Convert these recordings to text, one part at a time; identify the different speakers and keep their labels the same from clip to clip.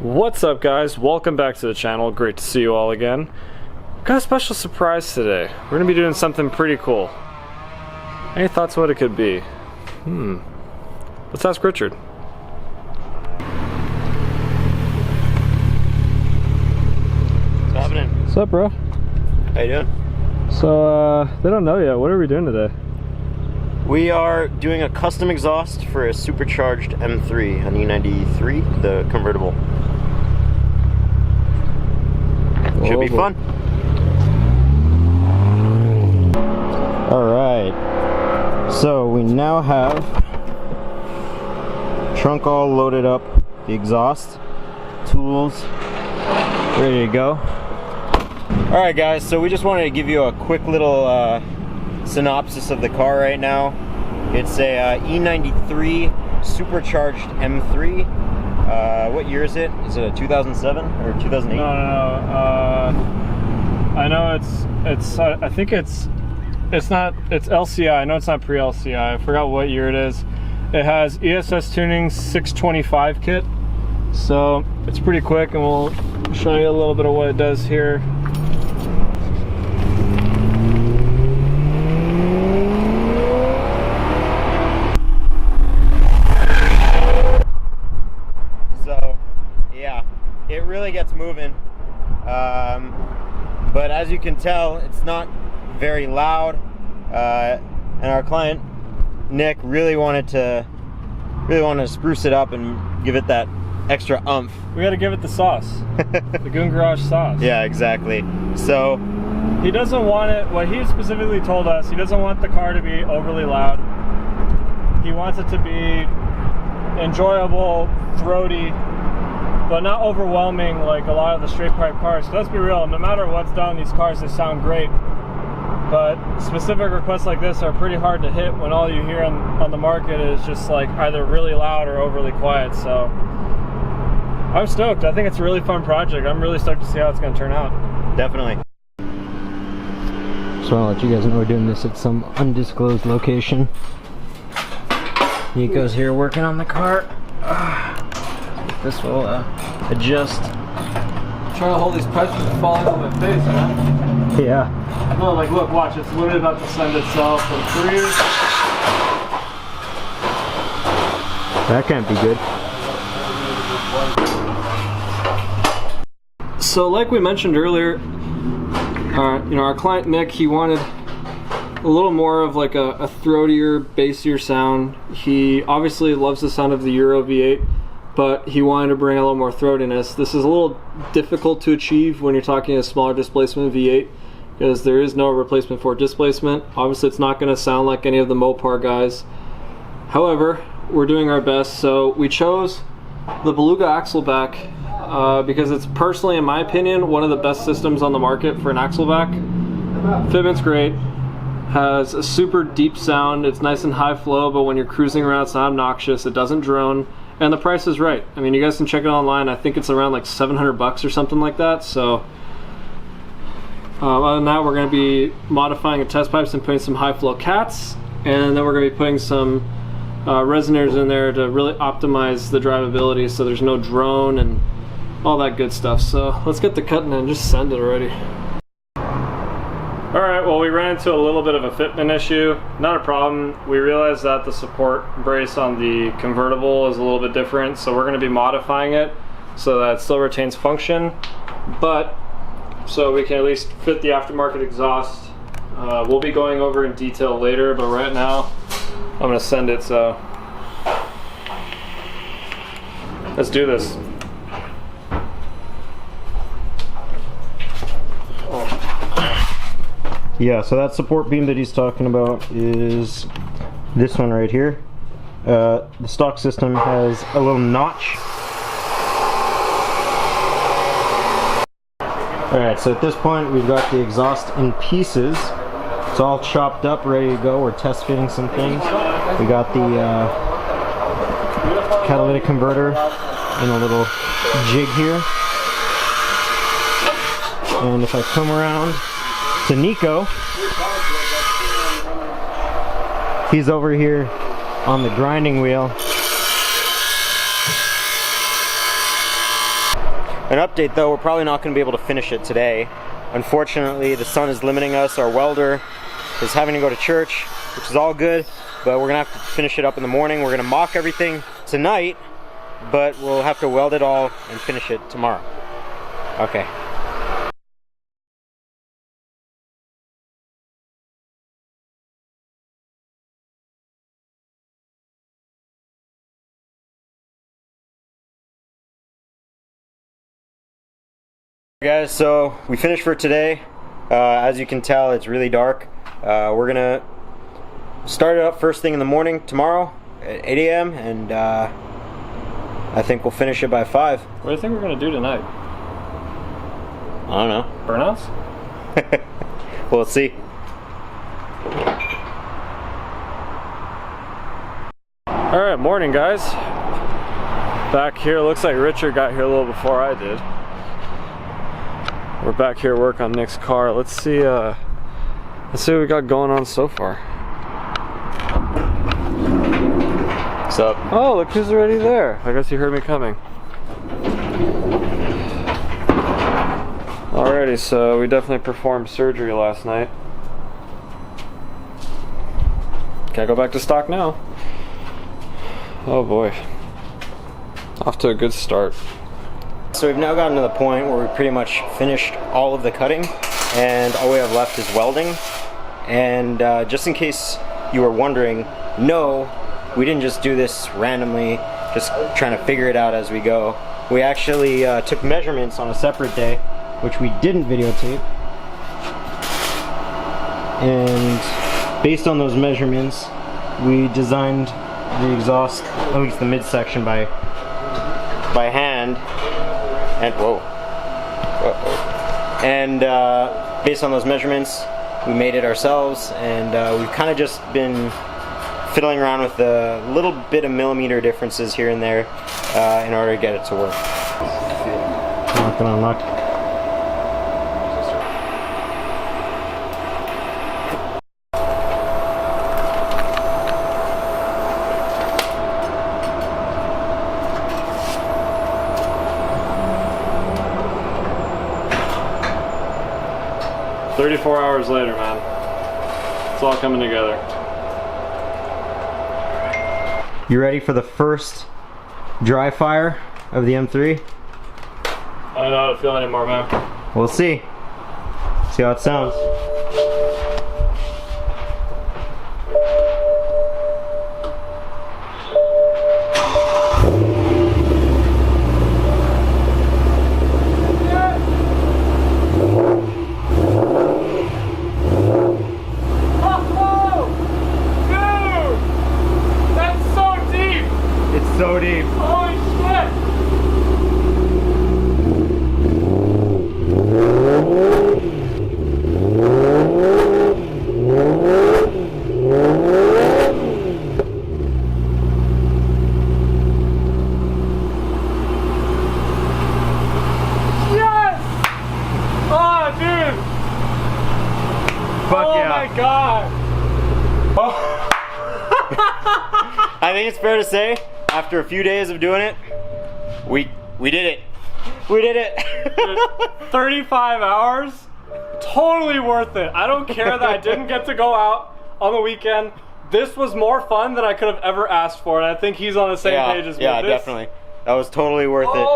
Speaker 1: What's up, guys? Welcome back to the channel. Great to see you all again. Got a special surprise today. We're gonna be doing something pretty cool. Any thoughts what it could be? Let's ask Richard.
Speaker 2: What's happening?
Speaker 1: What's up, bro?
Speaker 2: How you doing?
Speaker 1: So, they don't know yet. What are we doing today?
Speaker 2: We are doing a custom exhaust for a supercharged M3, an E93, the convertible. Should be fun. Alright, so we now have trunk all loaded up, the exhaust, tools, ready to go. Alright guys, so we just wanted to give you a quick little synopsis of the car right now. It's a E93 Supercharged M3. What year is it? Is it a 2007 or 2008?
Speaker 1: No. I know it's. I think it's not. It's LCI. I know it's not pre-LCI. I forgot what year it is. It has ESS tuning 625 kit, so it's pretty quick, and we'll show you a little bit of what it does here. It really gets moving, but as you can tell, it's not very loud, and our client Nick really wanted to spruce it up and give it that extra oomph. We got to give it the sauce, the Goon Garage sauce. Yeah, exactly. So he doesn't want it. What he specifically told us, he doesn't want the car to be overly loud. He wants it to be enjoyable, throaty, but not overwhelming like a lot of the straight pipe cars. So let's be real, no matter what's done, these cars, they sound great. But specific requests like this are pretty hard to hit when all you hear on the market is just like either really loud or overly quiet. So I'm stoked. I think it's a really fun project. I'm really stoked to see how it's going to turn out. Definitely.
Speaker 3: Just want to let you guys know we're doing this at some undisclosed location. Nico's here working on the car. This will adjust.
Speaker 1: I'm trying to hold these pipes from falling on my face, man.
Speaker 3: Yeah.
Speaker 1: No, like look, watch, it's literally about to send itself in 3.
Speaker 3: That can't be good.
Speaker 1: So like we mentioned earlier, our client Nick, he wanted a little more of like a throatier, bassier sound. He obviously loves the sound of the Euro V8, but he wanted to bring a little more throatiness. This is a little difficult to achieve when you're talking a smaller displacement V8, because there is no replacement for displacement. Obviously it's not going to sound like any of the Mopar guys. However, we're doing our best. So we chose the Beluga Axleback because it's personally, in my opinion, one of the best systems on the market for an Axleback. Fitment's great, has a super deep sound, it's nice and high flow, but when you're cruising around it's not obnoxious, it doesn't drone. And the price is right. I mean, you guys can check it online. I think it's around like 700 bucks or something like that. So other than that, we're going to be modifying the test pipes and putting some high flow cats, and then we're going to be putting some resonators in there to really optimize the drivability so there's no drone and all that good stuff. So let's get the cutting and just send it already. Alright, well, we ran into a little bit of a fitment issue. Not a problem. We realized that the support brace on the convertible is a little bit different, so we're going to be modifying it so that it still retains function, but so we can at least fit the aftermarket exhaust. We'll be going over in detail later, but right now I'm going to send it, so let's do this.
Speaker 2: Yeah, so that support beam that he's talking about is this one right here. The stock system has a little notch. Alright, so at this point we've got the exhaust in pieces. It's all chopped up, ready to go. We're test fitting some things. We got the catalytic converter in a little jig here. And if I come around to Nico, he's over here on the grinding wheel. An update though, we're probably not going to be able to finish it today. Unfortunately, the sun is limiting us. Our welder is having to go to church, which is all good, but we're going to have to finish it up in the morning. We're going to mock everything tonight, but we'll have to weld it all and finish it tomorrow. Okay. Guys, so we finished for today. As you can tell, it's really dark. We're gonna start it up first thing in the morning tomorrow at 8 a.m. and I think we'll finish it by 5.
Speaker 1: What do you think we're gonna do tonight?
Speaker 2: I don't know.
Speaker 1: Burnouts?
Speaker 2: We'll see.
Speaker 1: Alright, morning guys. Back here, looks like Richard got here a little before I did. We're back here to work on Nick's car. Let's see what we got going on so far.
Speaker 2: What's up?
Speaker 1: Oh, look who's already there. I guess you heard me coming. Alrighty, so we definitely performed surgery last night. Can I go back to stock now? Oh boy. Off to a good start.
Speaker 2: So we've now gotten to the point where we pretty much finished all of the cutting and all we have left is welding. And just in case you were wondering, no, we didn't just do this randomly, just trying to figure it out as we go. We actually took measurements on a separate day, which we didn't videotape. And based on those measurements, we designed the exhaust, at least the midsection, by hand. And and based on those measurements, we made it ourselves, and we've kind of just been fiddling around with a little bit of millimeter differences here and there in order to get it to work. Not gonna unlock.
Speaker 1: 34 hours later, man. It's all coming together.
Speaker 2: You ready for the first dry fire of the M3?
Speaker 1: I don't know how to feel anymore, man.
Speaker 2: We'll see. See how it sounds. So deep.
Speaker 1: Holy shit! Yes! Oh, dude!
Speaker 2: Fuck yeah.
Speaker 1: Oh my god!
Speaker 2: Oh. I think it's fair to say, after a few days of doing it, we did it. We did it.
Speaker 1: 35 hours, totally worth it. I don't care that I didn't get to go out on the weekend. This was more fun than I could have ever asked for, and I think he's on the same page as me.
Speaker 2: Yeah, definitely. That was totally worth it.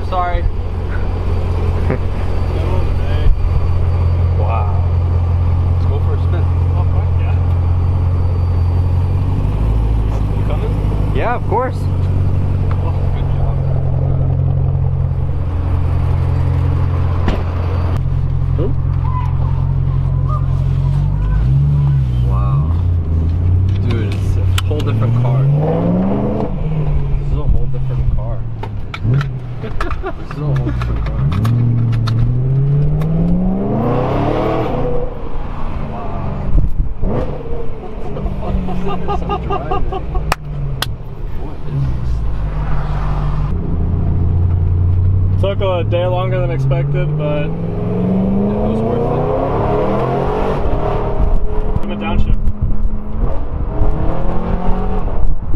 Speaker 3: Sorry.
Speaker 1: Wow.
Speaker 3: Let's go for a spin.
Speaker 1: Oh, fuck yeah. You coming?
Speaker 2: Yeah, of course.
Speaker 3: Oh, good job. is a whole different car.
Speaker 1: Took a day longer than expected, but
Speaker 3: It was worth it.
Speaker 1: I'm a downshift.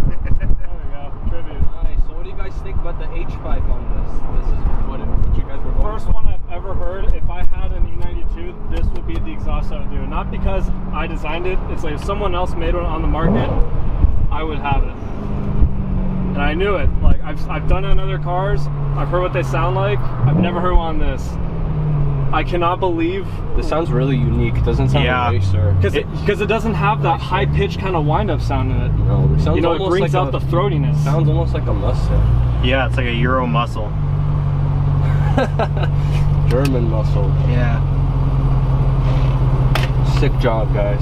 Speaker 1: There we go, tribute.
Speaker 3: Nice. So what do you guys think about the H-pipe on this? This is what you guys were going
Speaker 1: First
Speaker 3: for?
Speaker 1: one I've ever heard. If I had an E92, this would be the exhaust I would do. Not because I designed it. It's like if someone else made one on the market, I would have it. And I knew it. Like I've done it on other cars. I've heard what they sound like. I've never heard one on this. I cannot believe
Speaker 3: This sounds really unique. It doesn't sound
Speaker 2: Yeah.
Speaker 3: like a racer.
Speaker 1: because it doesn't have that high pitched kind of wind up sound in it.
Speaker 3: No, it sounds
Speaker 1: You know, it
Speaker 3: almost
Speaker 1: brings
Speaker 3: like
Speaker 1: out the throatiness.
Speaker 3: Sounds almost like a Mustang.
Speaker 2: Yeah, it's like a Euro muscle.
Speaker 3: German muscle.
Speaker 2: Yeah.
Speaker 3: Sick job, guys.